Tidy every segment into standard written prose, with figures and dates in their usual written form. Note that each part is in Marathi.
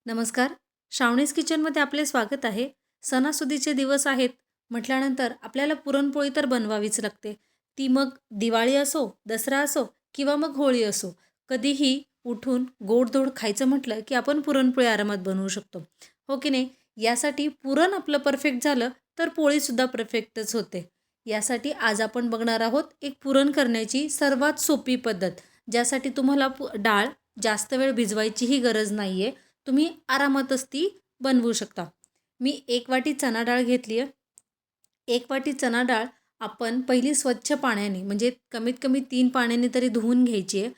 नमस्कार. श्रावणीज किचनमध्ये आपले स्वागत आहे. सणासुदीचे दिवस आहेत म्हटल्यानंतर आपल्याला पुरणपोळी तर बनवावीच लागते. ती मग दिवाळी असो, दसरा असो किंवा मग होळी असो. कधीही उठून गोडधोड खायचं म्हटलं की आपण पुरणपोळी आरामात बनवू शकतो. हो की नाही? यासाठी पुरण आपलं परफेक्ट झालं तर पोळीसुद्धा परफेक्टच होते. यासाठी आज आपण बघणार आहोत एक पुरण करण्याची सर्वात सोपी पद्धत. ज्यासाठी तुम्हाला डाळ जास्त वेळ भिजवायचीही गरज नाही आहे. तुम्ही आरामातच ती बनवू शकता. मी 1 वाटी चणा डाळ घेतली आहे. 1 वाटी चणा डाळ आपण पहिली स्वच्छ पाण्याने म्हणजे कमीत कमी 3 पाण्याने तरी धुवून घ्यायची आहे.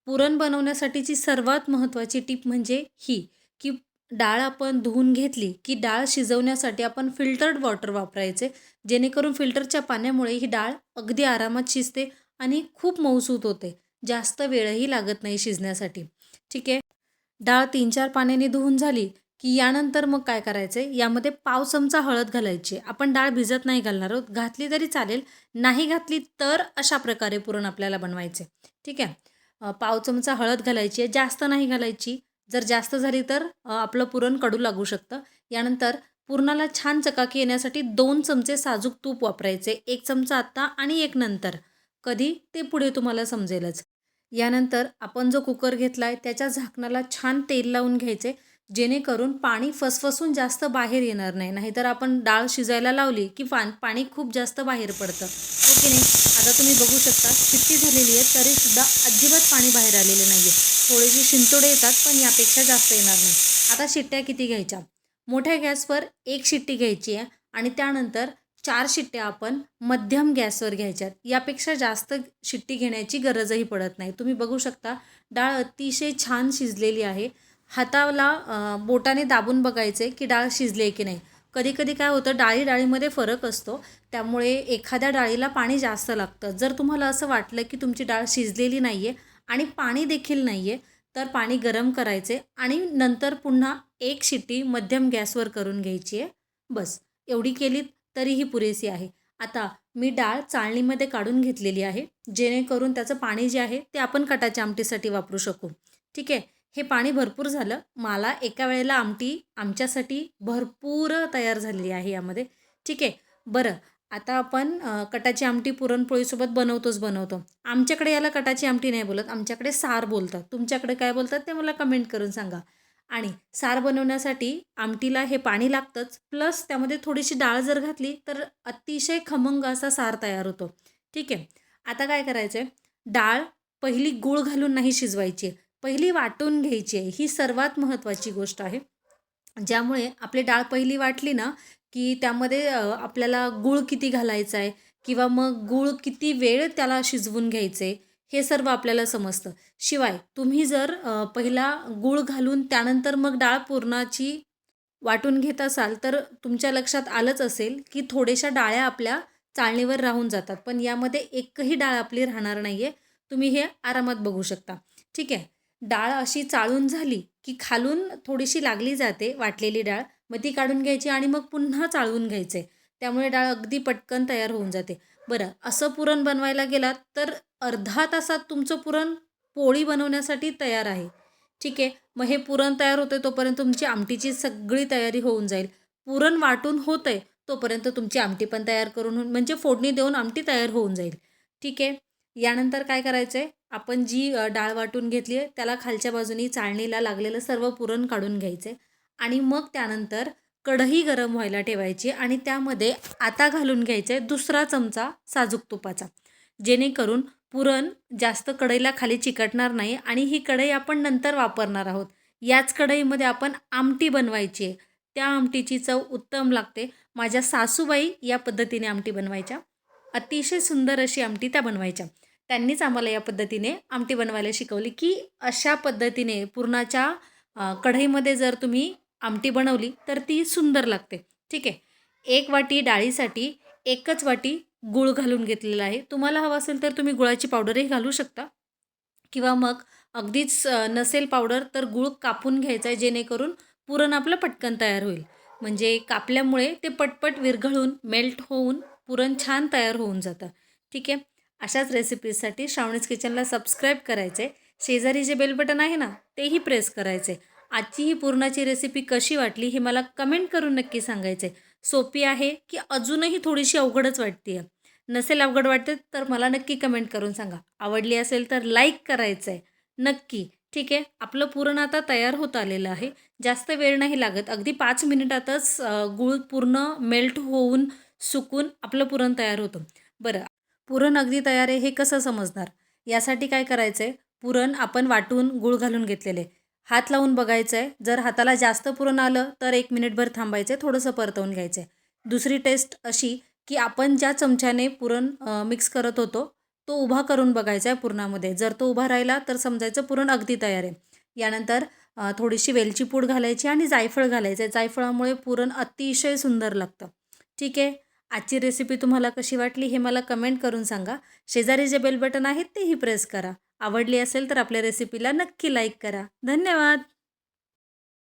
पुरण बनवण्यासाठीची सर्वात महत्त्वाची टीप म्हणजे ही, की डाळ आपण धुवून घेतली, की डाळ शिजवण्यासाठी आपण फिल्टर्ड वॉटर वापरायचे. जेणेकरून फिल्टरच्या पाण्यामुळे ही डाळ अगदी आरामात शिजते आणि खूप मऊसूत होते. जास्त वेळही लागत नाही शिजण्यासाठी. ठीक आहे. डाळ 3-4 पाण्याने धुवून झाली, की यानंतर मग काय करायचं आहे, यामध्ये पाव चमचा हळद घालायची आहे. आपण डाळ भिजत नाही घालणार आहोत. घातली तरी चालेल, नाही घातली तर अशा प्रकारे पुरण आपल्याला बनवायचे. ठीक आहे. पाव चमचा हळद घालायची आहे, जास्त नाही घालायची. जर जास्त झाली तर आपलं पुरण कडू लागू शकतं. यानंतर पुरणाला छान चकाकी येण्यासाठी 2 चमचे साजूक तूप वापरायचे. 1 चमचा आत्ता आणि 1 नंतर. कधी ते पुढे तुम्हाला समजेलच. यानंतर आपण जो कुकर घेतला आहे त्याच्या झाकणाला छान तेल लावून घ्यायचे, जेणेकरून पाणी फसफसून जास्त बाहेर येणार नाही. नाहीतर आपण डाळ शिजायला लावली की पाणी खूप जास्त बाहेर पडतं. हो की नाही? आता तुम्ही बघू शकता शिट्टी झालेली आहे तरीसुद्धा अजिबात पाणी बाहेर आलेलं नाही आहे. थोडेसे शिंतोडे येतात पण यापेक्षा जास्त येणार नाही. आता शिट्ट्या किती घ्यायच्या? मोठ्या गॅसवर 1 शिट्टी घ्यायची आहे आणि त्यानंतर 4 शिट्ट्या आपण मध्यम गॅसवर घ्यायच्यात. यापेक्षा जास्त शिट्टी घेण्याची गरजही पडत नाही. तुम्ही बघू शकता डाळ अतिशय छान शिजलेली आहे. हाताला बोटाने दाबून बघायचे की डाळ शिजली आहे की नाही. कधी-कधी काय होतं डाळीमध्ये फरक असतो. त्यामुळे एखाद्या डाळीला पाणी जास्त लागतं. जर तुम्हाला असं वाटलं की तुमची डाळ शिजलेली नाही आहे आणि पाणी देखील नाही आहे, तर पाणी गरम करायचे आणि नंतर पुन्हा 1 शिट्टी मध्यम गॅसवर करून घ्यायची आहे. बस एवढी केलीत तरीही पुरेसी आहे. आता मी डाळ चाळणीमध्ये काढून घेतलेली आहे, जेणेकरून त्याचं पाणी जे आहे ते आपण कटाच्या आमटीसाठी वापरू शकू. ठीक आहे. हे पाणी भरपूर झालं. मला एका वेळेला आमटी आमच्यासाठी भरपूर तयार झालेली आहे यामध्ये. ठीक आहे. बरं, आता आपण कटाची आमटी पुरणपोळीसोबत बनवतो. आमच्याकडे याला कटाची आमटी नाही बोलत, आमच्याकडे सार बोलतात. तुमच्याकडे काय बोलतात ते मला कमेंट करून सांगा. आणि सार बनवण्यासाठी आमटीला हे पाणी लागतंच, प्लस त्यामध्ये थोडीशी डाळ जर घातली तर अतिशय खमंग असा सार तयार होतो. ठीक आहे. आता काय करायचं आहे, डाळ पहिली गूळ घालून नाही शिजवायची आहे, पहिली वाटून घ्यायची आहे. ही सर्वात महत्त्वाची गोष्ट आहे. ज्यामुळे आपली डाळ पहिली वाटली ना, की त्यामध्ये आपल्याला गूळ किती घालायचा आहे किंवा मग गूळ किती वेळ त्याला शिजवून घ्यायचे, हे सर्व आपल्याला समजतं. शिवाय तुम्ही जर पहिला गूळ घालून त्यानंतर मग डाळ पुरणाची वाटून घेत असाल, तर तुमच्या लक्षात आलंच असेल, की थोड्याशा डाळ्या आपल्या चाळणीवर राहून जातात. पण यामध्ये एकही डाळ आपली राहणार नाही आहे. तुम्ही हे आरामात बघू शकता. ठीक आहे. डाळ अशी चाळून झाली, की खालून थोडीशी लागली जाते वाटलेली डाळ. मग ती काढून घ्यायची आणि मग पुन्हा चाळून घ्यायचे. त्यामुळे डाळ अगदी पटकन तयार होऊन जाते. बरं, असं पुरण बनवायला गेलात, तर अर्धा तासात तुमचं पुरण पोळी बनवण्यासाठी तयार आहे. ठीक आहे. मग हे पुरण तयार होतं तोपर्यंत तुमची आमटीची सगळी तयारी होऊन जाईल. पुरण वाटून होतंय तोपर्यंत तुमची आमटी पण तयार करून म्हणजे फोडणी देऊन आमटी तयार होऊन जाईल. ठीक आहे. यानंतर काय करायचं आहे, आपण जी डाळ वाटून घेतली आहे त्याला खालच्या बाजूनी चाळणीला लागलेलं सर्व पुरण काढून घ्यायचं आहे आणि मग त्यानंतर कढई गरम व्हायला ठेवायची आणि त्यामध्ये आता घालून घ्यायचं आहे दुसरा चमचा साजूक तुपाचा. जेणेकरून पुरण जास्त कढईला खाली चिकटणार नाही आणि ही कढई आपण नंतर वापरणार आहोत. याच कढईमध्ये आपण आमटी बनवायची आहे. त्या आमटीची चव उत्तम लागते. माझ्या सासूबाई या पद्धतीने आमटी बनवायच्या. अतिशय सुंदर अशी आमटी त्या बनवायच्या. त्यांनीच आम्हाला या पद्धतीने आमटी बनवायला शिकवली, की अशा पद्धतीने पुरणाच्या कढईमध्ये जर तुम्ही आमटी बनवली तर ती सुंदर लागते. ठीक आहे. 1 वाटी डाळीसाठी 1च वाटी गूळ घालून घेतलेला आहे. तुम्हाला हवं असेल तर तुम्ही गुळाची पावडरही घालू शकता किंवा मग अगदीच नसेल पावडर तर गूळ कापून घ्यायचा आहे, जेणेकरून पुरण आपलं पटकन तयार होईल. म्हणजे कापल्यामुळे ते पटपट विरघळून मेल्ट होऊन पुरण छान तयार होऊन जातं. ठीक आहे. अशाच रेसिपीजसाठी श्रावणीज किचनला सबस्क्राईब करायचे. शेजारी जे बेल बटन आहे ना, तेही प्रेस करायचे. आजची ही पुरणाची रेसिपी कशी वाटली हे मला कमेंट करून नक्की सांगायचं आहे. सोपी आहे की अजूनही थोडीशी अवघडच वाटते आहे? नसेल अवघड वाटते तर मला नक्की कमेंट करून सांगा. आवडली असेल तर लाईक करायचं आहे नक्की. ठीक आहे. आपलं पुरण आता तयार होत आलेलं आहे. जास्त वेळ नाही लागत. अगदी 5 मिनिटातच गूळ पूर्ण मेल्ट होऊन सुकून आपलं पुरण तयार होतं. बरं, पुरण अगदी तयार आहे हे कसं समजणार? यासाठी काय करायचं आहे, पुरण आपण वाटून गूळ घालून घेतलेले. हात लावून बघायचं आहे. जर हाताला जास्त पुरण आलं तर 1 मिनिटभर थांबायचं आहे, थोडंसं परतवून घ्यायचं आहे. दुसरी टेस्ट अशी की आपण ज्या चमच्याने पुरण मिक्स करत होतो, तो उभा करून बघायचा आहे पुरणामध्ये. जर तो उभा राहिला तर समजायचं पुरण अगदी तयार आहे. यानंतर थोडीशी वेलची पूड घालायची आणि जायफळ घालायचं आहे. जायफळामुळे पुरण अतिशय सुंदर लागतं. ठीक आहे. आजची रेसिपी तुम्हाला कशी वाटली हे मला कमेंट करून सांगा. शेजारी जे बेल बटन आहे तेही प्रेस करा. आवडली असेल तर आपल्या रेसिपीला नक्की लाईक करा. धन्यवाद.